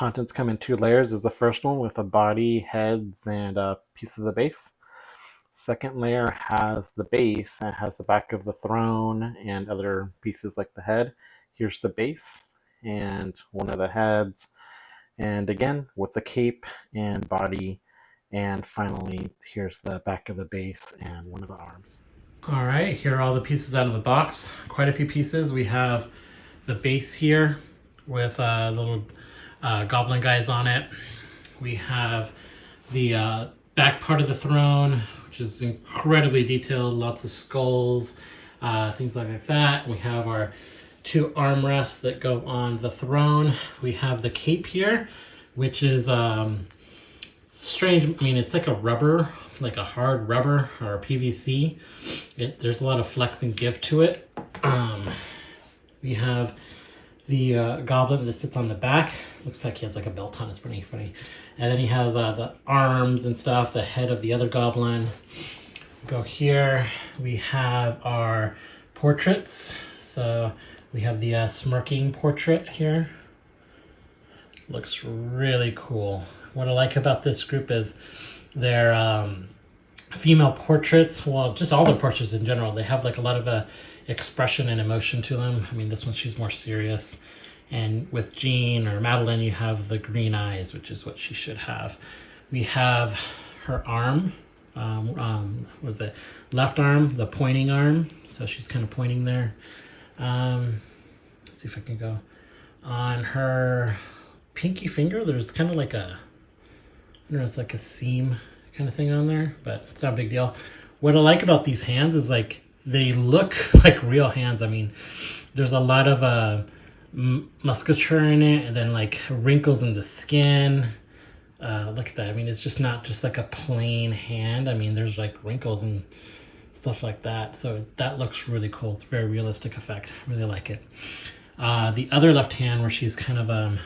contents come in two layers. Is the first one with a body, heads, and a piece of the base. Second layer has the base and has the back of the throne and other pieces like the head. Here's the base and one of the heads, and again with the cape and body, and finally here's the back of the base and one of the arms. All right, here are all the pieces out of the box. Quite a few pieces. We have the base here with little goblin guys on it. We have the back part of the throne, which is incredibly detailed, lots of skulls, things like that. We have our two armrests that go on the throne. We have the cape here, which is strange. I mean, it's like a rubber, like a hard rubber or a PVC. There's a lot of flex and give to it. We have the goblin that sits on the back. Looks like he has like a belt on. It's pretty funny. And then he has the arms and stuff, the head of the other goblin. Go here. We have our portraits. So we have the smirking portrait here. Looks really cool. What I like about this group is their female portraits. Well, just all the portraits in general. They have like a lot of expression and emotion to them. I mean, this one, she's more serious. And with Jean or Madelyne, you have the green eyes, which is what she should have. We have her arm. What is it? Left arm, the pointing arm. So she's kind of pointing there. Let's see if I can go. On her pinky finger, there's kind of like a, I don't know, it's like a seam kind of thing on there, but it's not a big deal. What I like about these hands is like they look like real hands. I mean, there's a lot of musculature in it, and then like wrinkles in the skin. Look at that. I mean, it's just not just like a plain hand. I mean, there's like wrinkles and stuff like that. So that looks really cool. It's a very realistic effect. Really like it. The other left hand, where she's kind of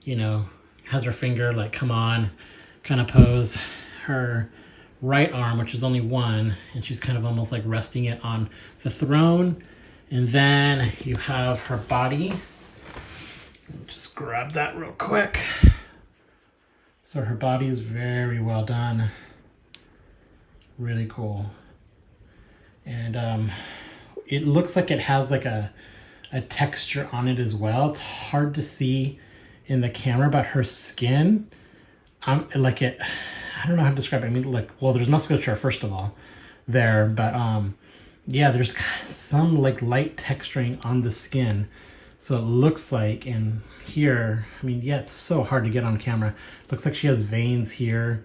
you know, has her finger like come on kind of pose. Her right arm, which is only one, and she's kind of almost like resting it on the throne. And then you have her body. Just grab that real quick. So her body is very well done. Really cool. And it looks like it has like a texture on it as well. It's hard to see in the camera, but her skin, like it, I don't know how to describe it. I mean, like, well, there's musculature first of all there, but yeah, there's some like light texturing on the skin. So it looks like in here, I mean, yeah, it's so hard to get on camera. Looks like she has veins here.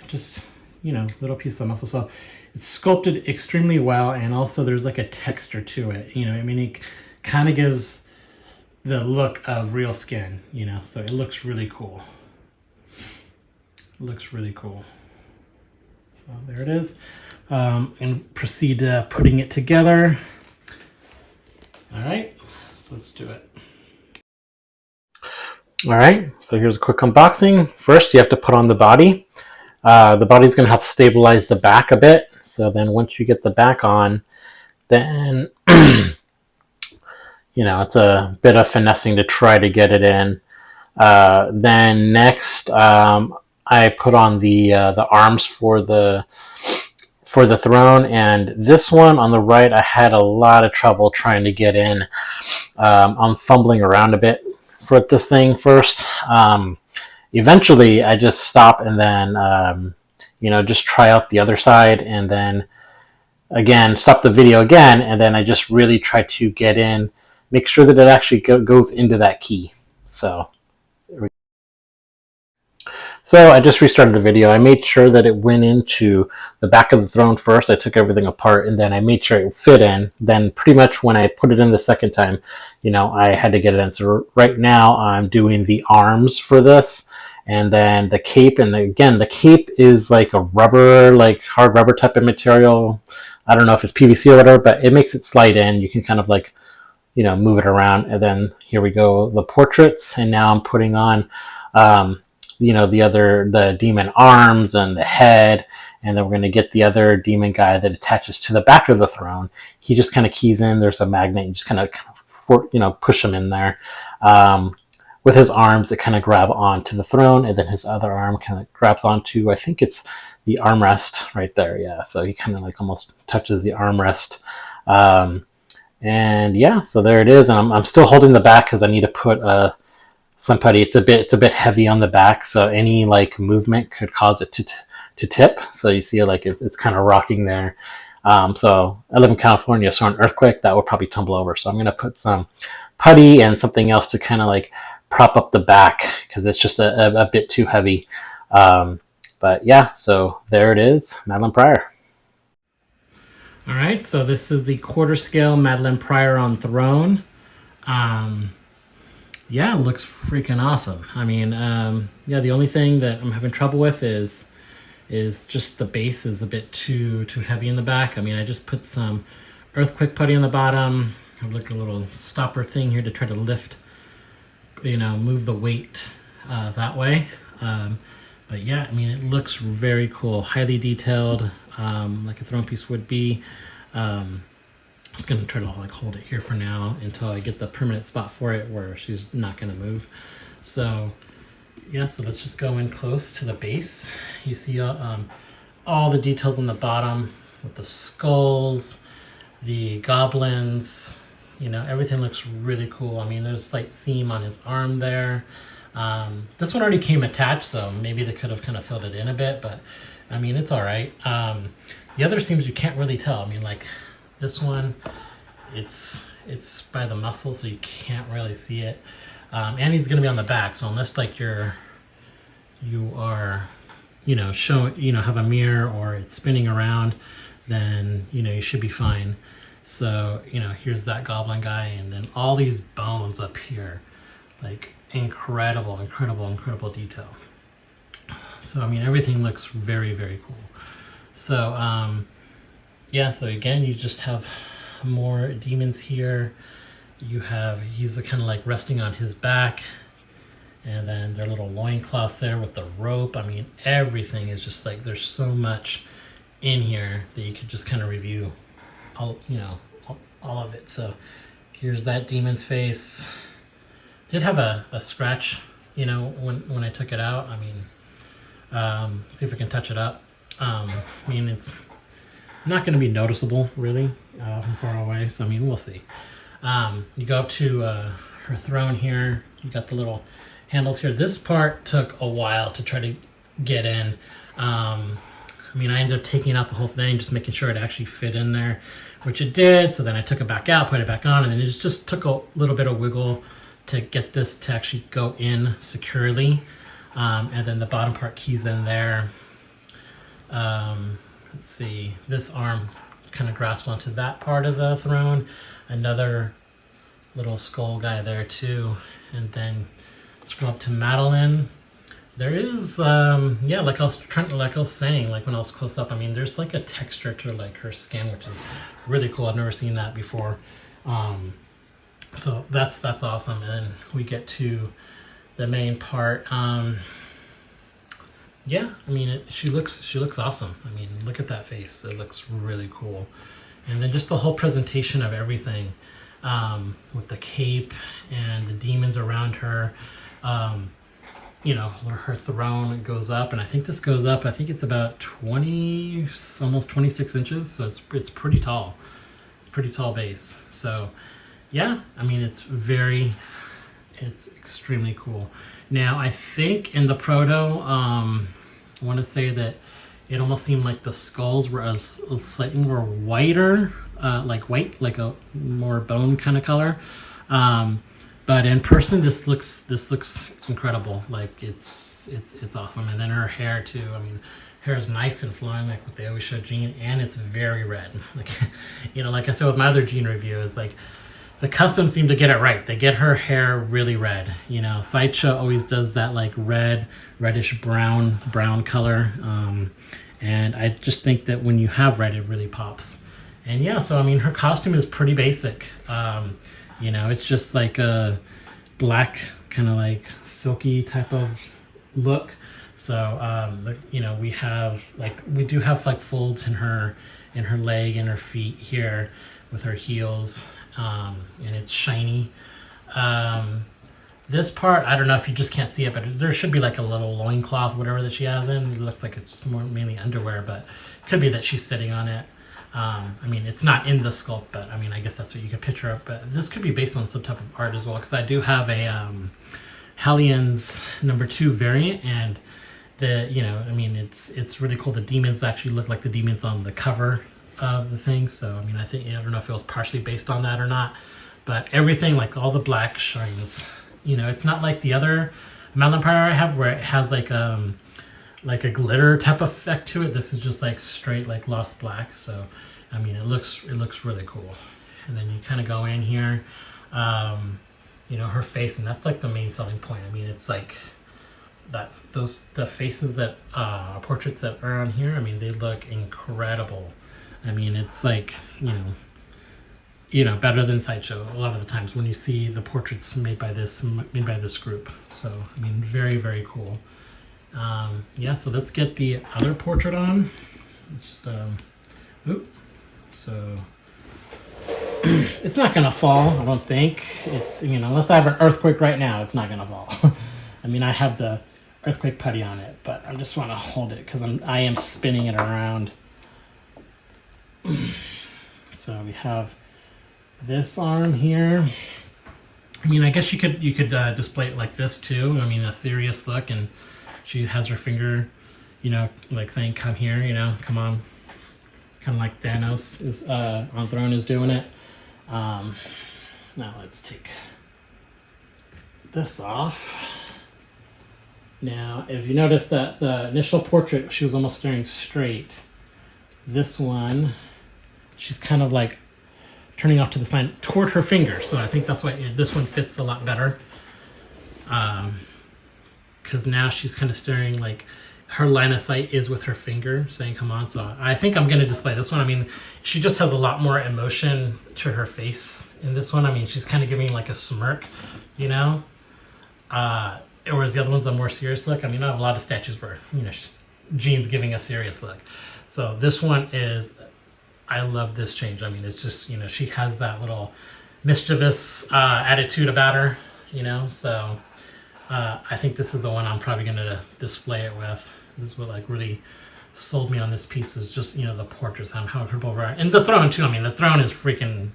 Just, you know, little pieces of muscle. So it's sculpted extremely well, and also there's like a texture to it. You know, I mean, it kind of gives the look of real skin, you know, so it looks really cool. It looks really cool. So there it is. And proceed to putting it together. All right, so let's do it. All right, so here's a quick unboxing. First, you have to put on the body. The body's going to help stabilize the back a bit. So then once you get the back on, then, you know, it's a bit of finessing to try to get it in. Then next, I put on the arms for the throne, and this one on the right I had a lot of trouble trying to get in. I'm fumbling around a bit for this thing first. Eventually I just stop and then you know, just try out the other side, and then again stop the video again, and then I just really try to get in, make sure that it actually goes into that key. So I just restarted the video. I made sure that it went into the back of the throne first. I took everything apart, and then I made sure it fit in. Then pretty much when I put it in the second time, you know, I had to get it in. So right now I'm doing the arms for this, and then the cape. And again, the cape is like a rubber, like hard rubber type of material. I don't know if it's PVC or whatever, but it makes it slide in. You can kind of like, you know, move it around. And then here we go, the portraits. And now I'm putting on you know, the demon arms and the head, and then we're going to get the other demon guy that attaches to the back of the throne. He just kind of keys in. There's a magnet. You just kind of you know, push him in there. with his arms that kind of grab onto the throne, and then his other arm kind of grabs onto, I think it's the armrest right there. Yeah, so he kind of like almost touches the armrest. And yeah, so there it is. And I'm still holding the back because I need to put some putty. It's a bit heavy on the back, so any like movement could cause it to tip. So you see like it's kind of rocking there. So I live in California, so an earthquake that will probably tumble over. So I'm gonna put some putty and something else to kind of like prop up the back because it's just a bit too heavy. But yeah, so there it is, Madelyne Pryor. All right, so this is the quarter scale Madelyne Pryor on throne. Yeah, it looks freaking awesome. I mean, yeah, the only thing that I'm having trouble with is just the base is a bit too heavy in the back. I mean, I just put some earthquake putty on the bottom. I have like a little stopper thing here to try to lift, move the weight that way. But yeah, I mean, it looks very cool, highly detailed, like a throne piece would be. I'm just gonna try to like hold it here for now until I get the permanent spot for it where she's not gonna move. So yeah, so let's just go in close to the base. You see all the details on the bottom with the skulls, the goblins, everything looks really cool. I mean, there's a slight seam on his arm there. This one already came attached, so maybe they could have kind of filled it in a bit, but I mean, it's all right. The other seams you can't really tell. I mean, like this one, it's by the muscle, so you can't really see it. And he's gonna be on the back, so unless like you are, showing, have a mirror or it's spinning around, then you should be fine. So here's that goblin guy, and then all these bones up here, like incredible detail. So I mean, everything looks very, very cool. So yeah, so again, you just have more demons here. He's kind of like resting on his back, and then their little loincloths there with the rope. I mean, everything is just like, there's so much in here that you could just kind of review all of it. So here's that demon's face. Did have a scratch, when I took it out. I mean, see if I can touch it up. I mean, it's not going to be noticeable really from far away. So I mean, we'll see. You go up to her throne here. You got the little handles here. This part took a while to try to get in. I mean, I ended up taking out the whole thing, just making sure it actually fit in there, which it did. So then I took it back out, put it back on, and then it just took a little bit of wiggle to get this to actually go in securely. And then the bottom part keys in there. Let's see, this arm kind of grasps onto that part of the throne. Another little skull guy there too. And then scroll up to Madelyne. There is, yeah, like I was saying, like when I was close up, I mean, there's like a texture to like her skin, which is really cool. I've never seen that before. So that's awesome. And then we get to the main part. Yeah, I mean, she looks awesome. I mean, look at that face. It looks really cool. And then just the whole presentation of everything, with the cape and the demons around her. Her throne goes up, and I think this goes up, I think it's about 20, almost 26 inches. So it's pretty tall. It's pretty tall base. So yeah, I mean, it's extremely cool. Now, I think in the proto, I want to say that it almost seemed like the skulls were a slightly more whiter, like white, like a more bone kind of color. But in person, this looks incredible. Like it's awesome. And then her hair too. I mean, hair is nice and flowing, like what they always show Jean, and it's very red. Like, like I said with my other Jean review, is like the customs seem to get it right. They get her hair really red. Sideshow always does that like reddish brown color. And I just think that when you have red, it really pops. And yeah, so I mean, her costume is pretty basic. It's just like a black kind of like silky type of look. So we do have like folds in her leg and her feet here with her heels. And it's shiny. This part, I don't know if you just can't see it, but there should be like a little loincloth, whatever that she has in. It looks like it's more mainly underwear, but it could be that she's sitting on it. I mean, it's not in the sculpt, but I mean, I guess that's what you could picture up. But this could be based on some type of art as well, because I do have a Hellions #2 variant, and the, you know, I mean, it's really cool. The demons actually look like the demons on the cover of the thing. So I mean, I don't know if it was partially based on that or not, but everything, like all the black shines. You know, it's not like the other Madelyne Pryor I have where it has like a glitter type effect to it. This is just like straight like gloss black. So I mean, it looks really cool. And then you kind of go in here, you know, her face, and that's like the main selling point. I mean, it's like that the faces that portraits that are on here. I mean, they look incredible. I mean, it's like, you know, better than Sideshow a lot of the times when you see the portraits made by this group. So I mean, very cool. Yeah, so let's get the other portrait on. So it's not gonna fall, I don't think. It's, you know, unless I have an earthquake right now, it's not gonna fall. I mean, I have the earthquake putty on it, but I just want to hold it because I am spinning it around. So we have this arm here. I mean, I guess you could display it like this too. I mean, a serious look, and she has her finger, you know, like saying, "Come here," you know, "Come on," kind of like Thanos is on Throne is doing it. Now let's take this off. Now, if you notice that the initial portrait, she was almost staring straight. This one, she's kind of like turning off to the side toward her finger. So I think that's why this one fits a lot better. Because now she's kind of staring, like her line of sight is with her finger saying, "Come on." So I think I'm going to display this one. I mean, she just has a lot more emotion to her face in this one. I mean, she's kind of giving like a smirk, you know? Whereas the other one's a more serious look. I mean, I have a lot of statues where, you know, Jean's giving a serious look. So this one is, I love this change. I mean, it's just, you know, she has that little mischievous attitude about her, you know? So I think this is the one I'm probably going to display it with. This is what like really sold me on this piece, is just, you know, the portraits, how comfortable over it. And the throne too. I mean, the throne is freaking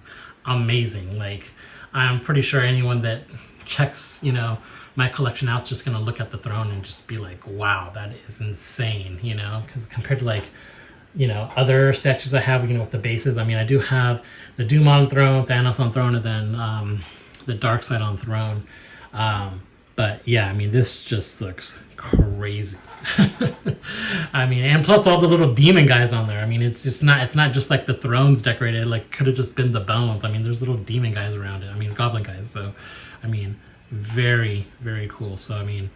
amazing. Like, I'm pretty sure anyone that checks, you know, my collection out is just going to look at the throne and just be like, wow, that is insane, you know? Because compared to like, you know, other statues I have, you know, with the bases, I mean, I do have the Doom on throne, Thanos on throne, and then the Dark Side on throne. But yeah, I mean, this just looks crazy. I mean, and plus all the little demon guys on there. I mean, it's not just like the throne's decorated, like could have just been the bones. I mean, there's little demon guys around it. I mean, goblin guys. So, I mean, very cool. So, I mean,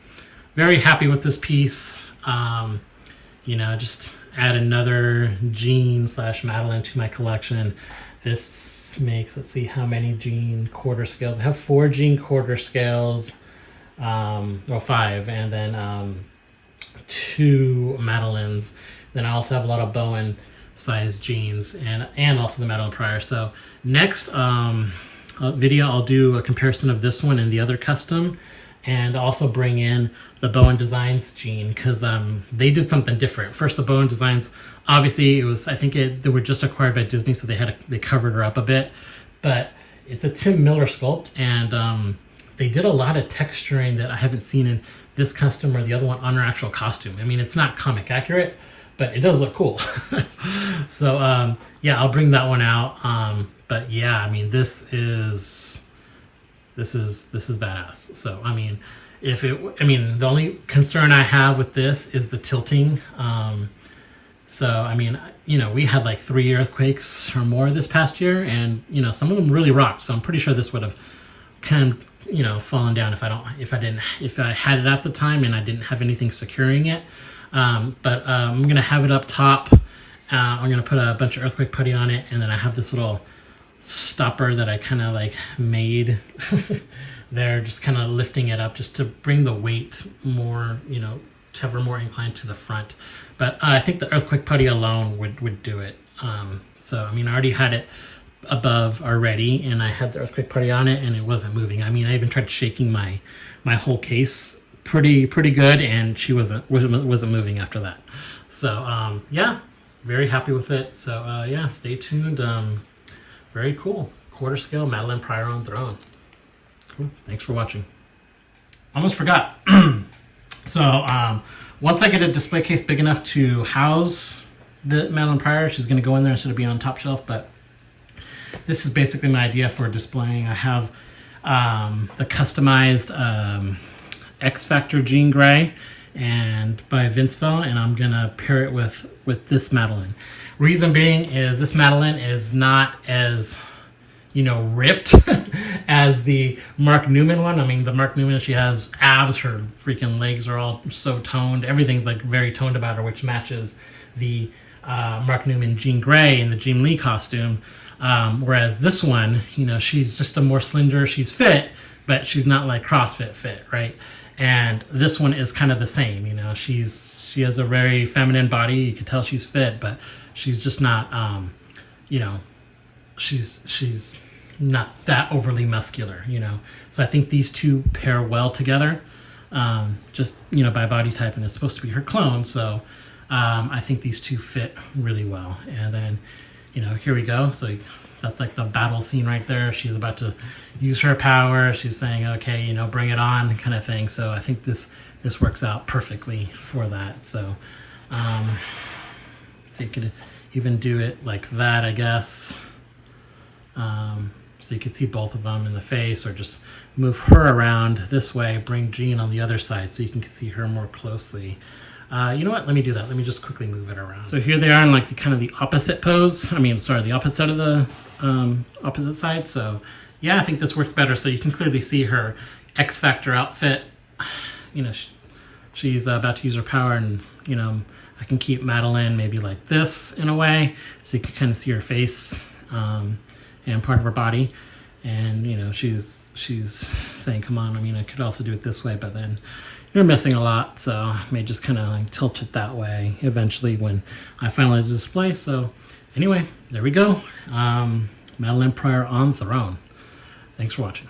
very happy with this piece. You know, just add another Jean / Madelyne to my collection. This makes, let's see how many Jean quarter scales. I have 4 Jean quarter scales. Well, 5, and then 2 Madelynes. Then I also have a lot of Bowen size jeans, and also the Madelyne Pryor. So next video, I'll do a comparison of this one and the other custom, and also bring in the Bowen Designs jean, because they did something different. First, the Bowen Designs, obviously it was, I think they were just acquired by Disney, so they covered her up a bit, but it's a Tim Miller sculpt, and they did a lot of texturing that I haven't seen in this custom or the other one on her actual costume. I mean, it's not comic accurate, but it does look cool. So yeah, I'll bring that one out. But yeah, I mean, this is badass. So I mean, the only concern I have with this is the tilting. So I mean, you know, we had like 3 earthquakes or more this past year, and you know, some of them really rocked. So I'm pretty sure this would have kind of, you know, fallen down if I had it at the time and I didn't have anything securing it. But I'm gonna have it up top. I'm gonna put a bunch of earthquake putty on it, and then I have this little stopper that I kind of like made there, just kind of lifting it up just to bring the weight more, you know, to have her more inclined to the front. But I think the earthquake putty alone would do it. So I mean, I already had it above already, and I had the earthquake party on it, and it wasn't moving. I mean, I even tried shaking my whole case pretty good, and she wasn't moving after that. So yeah, very happy with it. So yeah, stay tuned. Very cool. Quarter scale Madelyne Pryor on throne. Cool. Thanks for watching. Almost forgot. So once I get a display case big enough to house the Madelyne Pryor, she's going to go in there instead of being on top shelf. But this is basically my idea for displaying. I have the customized X Factor Jean Grey and by Vinceville, and I'm gonna pair it with this Madelyne. Reason being is this Madelyne is not as, you know, ripped as the Mark Newman one. I mean, the Mark Newman, she has abs, her freaking legs are all so toned. Everything's like very toned about her, which matches the Mark Newman Jean Grey in the Jean Lee costume. Whereas this one, you know, she's just a more slender, she's fit, but she's not like CrossFit fit, right? And this one is kind of the same, you know, she has a very feminine body. You can tell she's fit, but she's just not, you know, she's not that overly muscular, you know. So I think these two pair well together, just, you know, by body type, and it's supposed to be her clone. So I think these two fit really well. And then, you know, here we go. So that's like the battle scene right there. She's about to use her power. She's saying, okay, you know, bring it on, kind of thing. So I think this works out perfectly for that. So, so you could even do it like that, I guess. So you could see both of them in the face, or just move her around this way, bring Jean on the other side so you can see her more closely. You know what? Let me do that. Let me just quickly move it around. So here they are in like the kind of the opposite pose. I mean, sorry, the opposite of the opposite side. So yeah, I think this works better. So you can clearly see her X Factor outfit. You know, she's about to use her power, and you know, I can keep Madelyne maybe like this in a way, so you can kind of see her face and part of her body. And you know, she's saying, "Come on." I mean, I could also do it this way, but then you're missing a lot, so I may just kind of like tilt it that way eventually when I finalize the display. So anyway, there we go. Madelyne Pryor on throne. Thanks for watching.